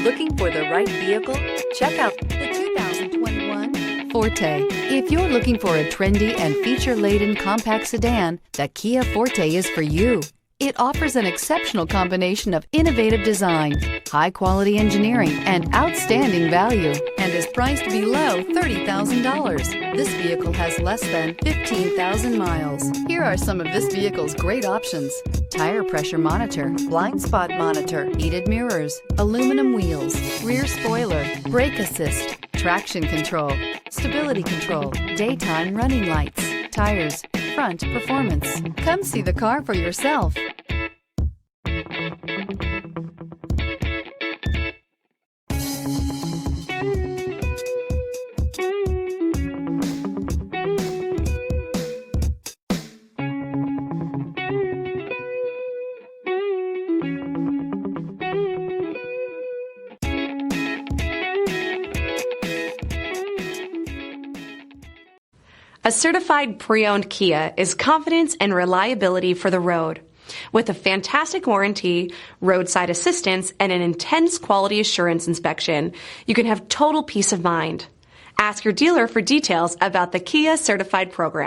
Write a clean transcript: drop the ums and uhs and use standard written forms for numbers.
Looking for the right vehicle? Check out the 2021 Forte. If you're looking for a trendy and feature-laden compact sedan, the Kia Forte is for you. It offers an exceptional combination of innovative design, high-quality engineering, and outstanding value, and is priced below $30,000. This vehicle has less than 15,000 miles. Here are some of this vehicle's great options: tire pressure monitor, blind spot monitor, heated mirrors, aluminum wheels, rear spoiler, brake assist, traction control, stability control, daytime running lights, tires, front performance. Come see the car for yourself. A certified pre-owned Kia is confidence and reliability for the road. With a fantastic warranty, roadside assistance, and an intense quality assurance inspection, you can have total peace of mind. Ask your dealer for details about the Kia Certified program.